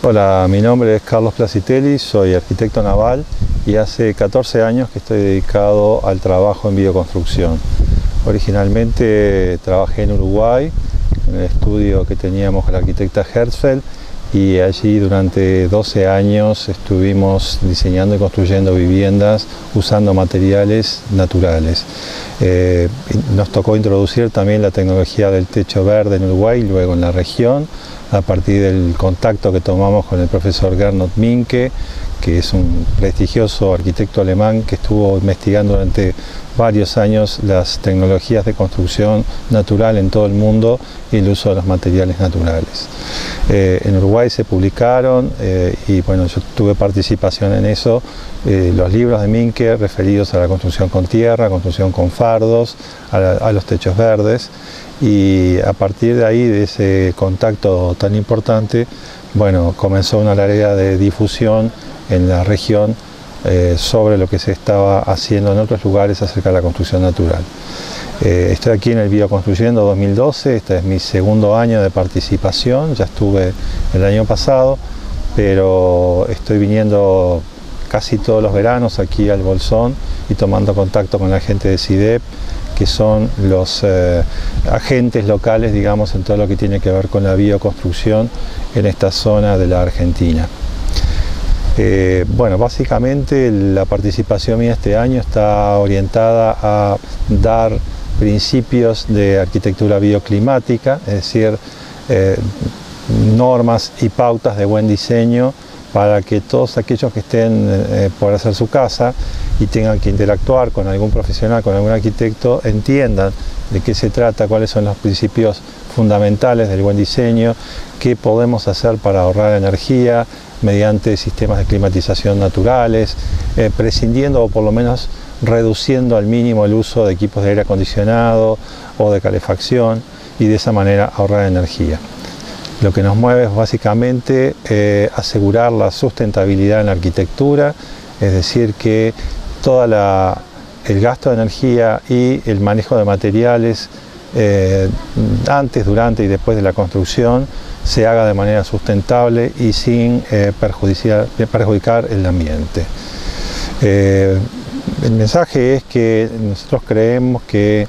Hola, mi nombre es Carlos Placitelli, soy arquitecto naval y hace 14 años que estoy dedicado al trabajo en bioconstrucción. Originalmente trabajé en Uruguay, en el estudio que teníamos con la arquitecta Herzfeld, y allí durante 12 años estuvimos diseñando y construyendo viviendas usando materiales naturales. Nos tocó introducir también la tecnología del techo verde en Uruguay y luego en la región, a partir del contacto que tomamos con el profesor Gernot Minke, que es un prestigioso arquitecto alemán que estuvo investigando durante varios años las tecnologías de construcción natural en todo el mundo y el uso de los materiales naturales. En Uruguay se publicaron, y bueno, yo tuve participación en eso, los libros de Minke referidos a la construcción con tierra, construcción con fardos, a los techos verdes, y a partir de ahí, de ese contacto tan importante, bueno, comenzó una tarea de difusión en la región sobre lo que se estaba haciendo en otros lugares acerca de la construcción natural. Estoy aquí en el Bioconstruyendo 2012, este es mi segundo año de participación, ya estuve el año pasado, pero estoy viniendo casi todos los veranos aquí al Bolsón y tomando contacto con la gente de CIDEP, que son los agentes locales, digamos, en todo lo que tiene que ver con la bioconstrucción en esta zona de la Argentina. Bueno, básicamente la participación mía este año está orientada a dar principios de arquitectura bioclimática, es decir, normas y pautas de buen diseño para que todos aquellos que estén por hacer su casa y tengan que interactuar con algún profesional, con algún arquitecto, entiendan de qué se trata, cuáles son los principios fundamentales del buen diseño, qué podemos hacer para ahorrar energía mediante sistemas de climatización naturales, prescindiendo o por lo menos reduciendo al mínimo el uso de equipos de aire acondicionado o de calefacción y de esa manera ahorrar energía. Lo que nos mueve es básicamente asegurar la sustentabilidad en la arquitectura, es decir, que todo el gasto de energía y el manejo de materiales antes, durante y después de la construcción se haga de manera sustentable y sin perjudicar el ambiente. El mensaje es que nosotros creemos que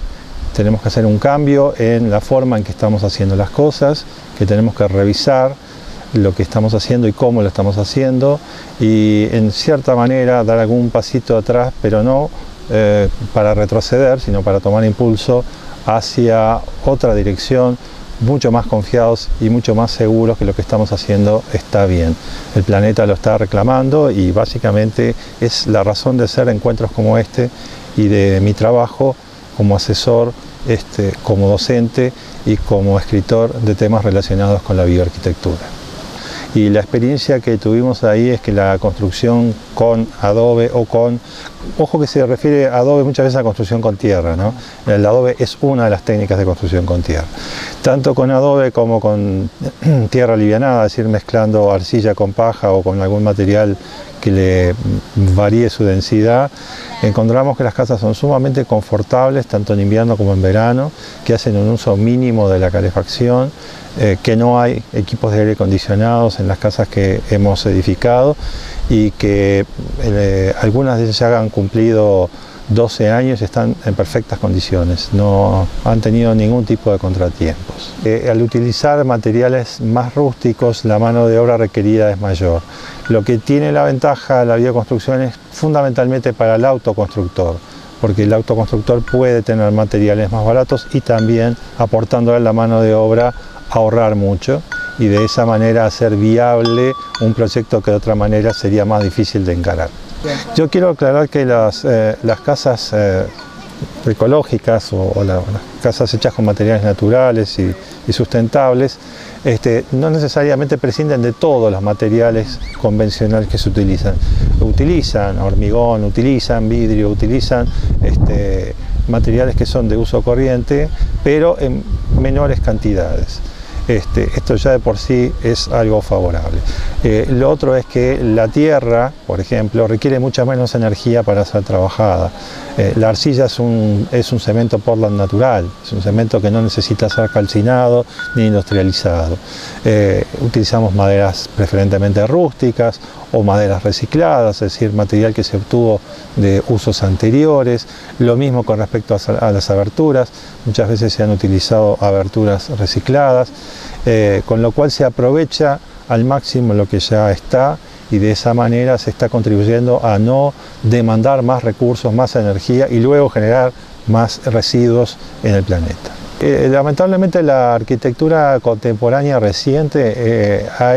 tenemos que hacer un cambio en la forma en que estamos haciendo las cosas, que tenemos que revisar lo que estamos haciendo y cómo lo estamos haciendo y en cierta manera dar algún pasito atrás, pero no para retroceder, sino para tomar impulso hacia otra dirección, mucho más confiados y mucho más seguros que lo que estamos haciendo está bien. El planeta lo está reclamando y básicamente es la razón de ser encuentros como este y de mi trabajo como asesor, como docente y como escritor de temas relacionados con la bioarquitectura. Y la experiencia que tuvimos ahí es que la construcción con adobe o con... Ojo que se refiere a adobe muchas veces a construcción con tierra, ¿no? El adobe es una de las técnicas de construcción con tierra. Tanto con adobe como con tierra alivianada, es decir, mezclando arcilla con paja o con algún material que le varíe su densidad, encontramos que las casas son sumamente confortables, tanto en invierno como en verano, que hacen un uso mínimo de la calefacción, que no hay equipos de aire acondicionados en las casas que hemos edificado y que algunas de ellas ya han cumplido 12 años y están en perfectas condiciones, no han tenido ningún tipo de contratiempos. Al utilizar materiales más rústicos, la mano de obra requerida es mayor. Lo que tiene la ventaja de la bioconstrucción es fundamentalmente para el autoconstructor, porque el autoconstructor puede tener materiales más baratos y también aportando a la mano de obra ahorrar mucho y de esa manera hacer viable un proyecto que de otra manera sería más difícil de encarar. Yo quiero aclarar que las casas ecológicas o las casas hechas con materiales naturales y sustentables no necesariamente prescinden de todos los materiales convencionales que se utilizan. Utilizan hormigón, utilizan vidrio, utilizan materiales que son de uso corriente, pero en menores cantidades. esto ya de por sí es algo favorable. Lo otro es que la tierra, por ejemplo, requiere mucha menos energía para ser trabajada. La arcilla es un cemento Portland natural, es un cemento que no necesita ser calcinado ni industrializado. Utilizamos maderas preferentemente rústicas o maderas recicladas, es decir, material que se obtuvo de usos anteriores. Lo mismo con respecto a las aberturas, muchas veces se han utilizado aberturas recicladas, con lo cual se aprovecha al máximo lo que ya está y de esa manera se está contribuyendo a no demandar más recursos, más energía y luego generar más residuos en el planeta. Lamentablemente la arquitectura contemporánea reciente ha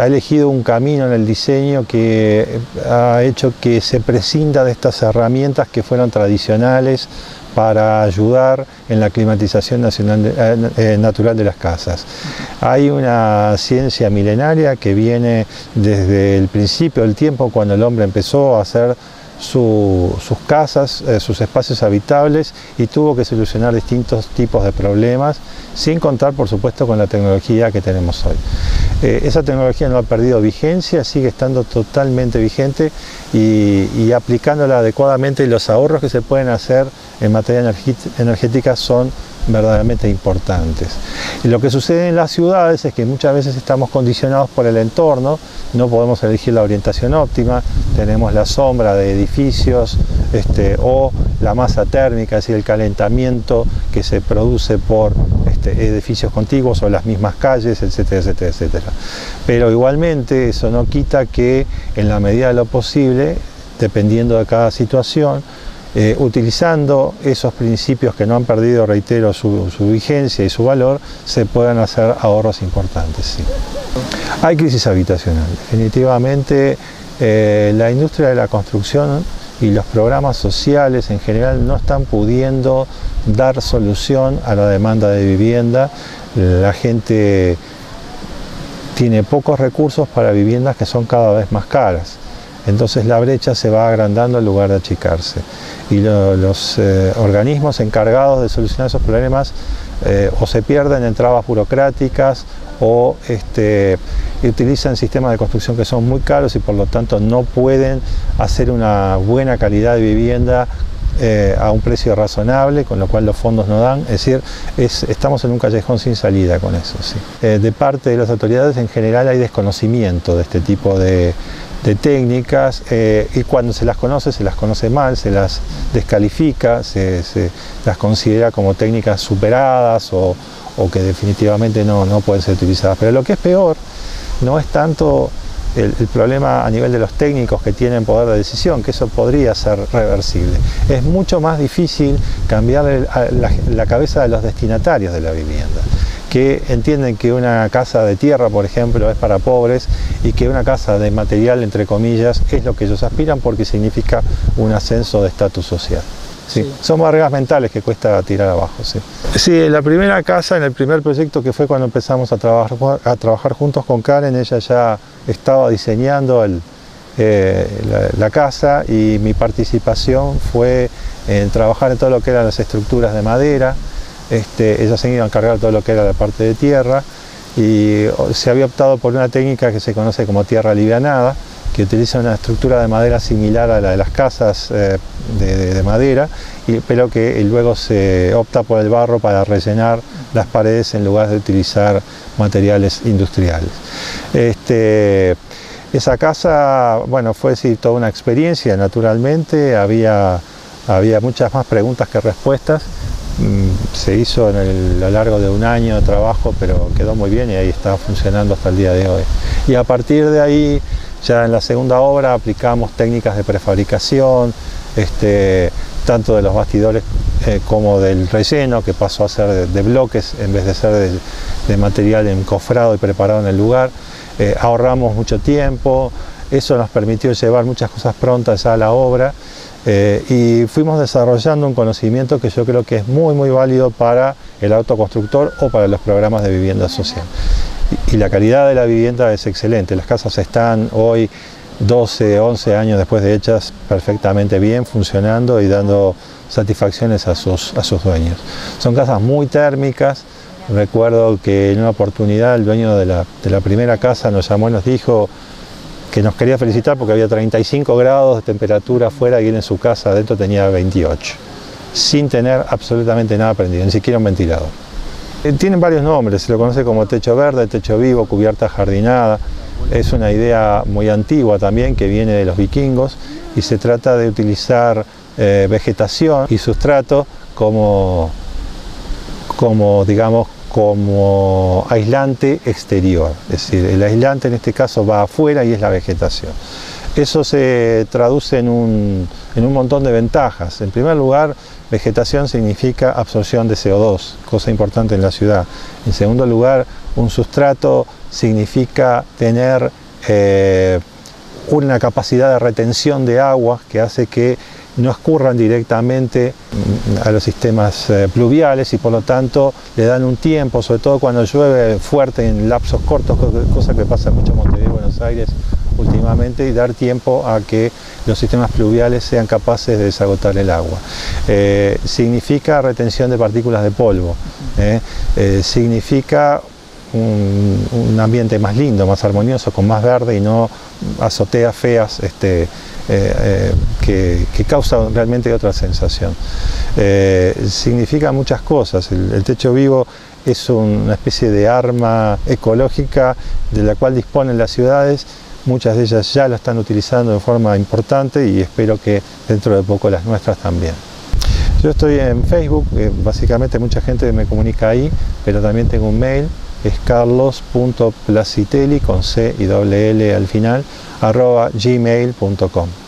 elegido un camino en el diseño que ha hecho que se prescinda de estas herramientas que fueron tradicionales para ayudar en la climatización natural de las casas. Hay una ciencia milenaria que viene desde el principio del tiempo, cuando el hombre empezó a hacer sus casas, sus espacios habitables, y tuvo que solucionar distintos tipos de problemas, sin contar por supuesto con la tecnología que tenemos hoy. Esa tecnología no ha perdido vigencia, sigue estando totalmente vigente y aplicándola adecuadamente, los ahorros que se pueden hacer en materia energética son verdaderamente importantes. Y lo que sucede en las ciudades es que muchas veces estamos condicionados por el entorno, no podemos elegir la orientación óptima, tenemos la sombra de edificios o la masa térmica, es decir, el calentamiento que se produce por edificios contiguos o las mismas calles, etcétera, etcétera, etcétera. Pero igualmente eso no quita que en la medida de lo posible, dependiendo de cada situación, utilizando esos principios que no han perdido, reitero, su vigencia y su valor, se puedan hacer ahorros importantes. Sí. Hay crisis habitacional. Definitivamente la industria de la construcción y los programas sociales en general no están pudiendo dar solución a la demanda de vivienda. La gente tiene pocos recursos para viviendas que son cada vez más caras. Entonces la brecha se va agrandando en lugar de achicarse. Y los organismos encargados de solucionar esos problemas o se pierden en trabas burocráticas o utilizan sistemas de construcción que son muy caros y por lo tanto no pueden hacer una buena calidad de vivienda a un precio razonable, con lo cual los fondos no dan. Es decir, estamos en un callejón sin salida con eso. Sí. De parte de las autoridades en general hay desconocimiento de este tipo de técnicas y cuando se las conoce mal, se las descalifica, se las considera como técnicas superadas o que definitivamente no pueden ser utilizadas. Pero lo que es peor no es tanto el problema a nivel de los técnicos que tienen poder de decisión, que eso podría ser reversible. Es mucho más difícil cambiar la cabeza de los destinatarios de la vivienda, que entienden que una casa de tierra, por ejemplo, es para pobres y que una casa de material, entre comillas, es lo que ellos aspiran porque significa un ascenso de estatus social. Sí. Sí. Son barreras mentales que cuesta tirar abajo. Sí. Sí, la primera casa, en el primer proyecto que fue cuando empezamos a trabajar juntos con Karen, ella ya estaba diseñando la casa y mi participación fue en trabajar en todo lo que eran las estructuras de madera. Ella se iba a encargar de todo lo que era la parte de tierra y se había optado por una técnica que se conoce como tierra alivianada, que utiliza una estructura de madera similar a la de las casas de madera, pero que luego se opta por el barro para rellenar las paredes en lugar de utilizar materiales industriales. Esa casa, bueno, fue sí, toda una experiencia, naturalmente, había muchas más preguntas que respuestas. Se hizo a lo largo de un año de trabajo, pero quedó muy bien y ahí está funcionando hasta el día de hoy. Y a partir de ahí, ya en la segunda obra, aplicamos técnicas de prefabricación, tanto de los bastidores como del relleno, que pasó a ser de bloques en vez de ser de material encofrado y preparado en el lugar. Ahorramos mucho tiempo, eso nos permitió llevar muchas cosas prontas ya a la obra. Y fuimos desarrollando un conocimiento que yo creo que es muy válido para el autoconstructor o para los programas de vivienda social. Y la calidad de la vivienda es excelente. Las casas están hoy 12, 11 años después de hechas perfectamente bien, funcionando y dando satisfacciones a sus dueños. Son casas muy térmicas, Recuerdo que en una oportunidad el dueño de la primera casa nos llamó y nos dijo que nos quería felicitar porque había 35 grados de temperatura afuera y él en su casa adentro tenía 28, sin tener absolutamente nada prendido, ni siquiera un ventilador. Tienen varios nombres, se lo conoce como techo verde, techo vivo, cubierta jardinada. Es una idea muy antigua también que viene de los vikingos y se trata de utilizar vegetación y sustrato como aislante exterior. Es decir, el aislante en este caso va afuera y es la vegetación. Eso se traduce en un montón de ventajas. En primer lugar, vegetación significa absorción de CO2, cosa importante en la ciudad. En segundo lugar, un sustrato significa tener una capacidad de retención de agua que hace que no escurran directamente a los sistemas pluviales y por lo tanto le dan un tiempo, sobre todo cuando llueve fuerte en lapsos cortos, cosa que pasa mucho en Montevideo y Buenos Aires últimamente, y dar tiempo a que los sistemas pluviales sean capaces de desagotar el agua. Significa retención de partículas de polvo, significa un ambiente más lindo, más armonioso, con más verde y no azoteas feas que causan realmente otra sensación. Significa muchas cosas. El techo vivo es una especie de arma ecológica de la cual disponen las ciudades. Muchas de ellas ya la están utilizando de forma importante y espero que dentro de poco las nuestras también. Yo estoy en Facebook, básicamente mucha gente me comunica ahí, pero también tengo un mail, es carlos.placitelli con C y doble L al final, @gmail.com.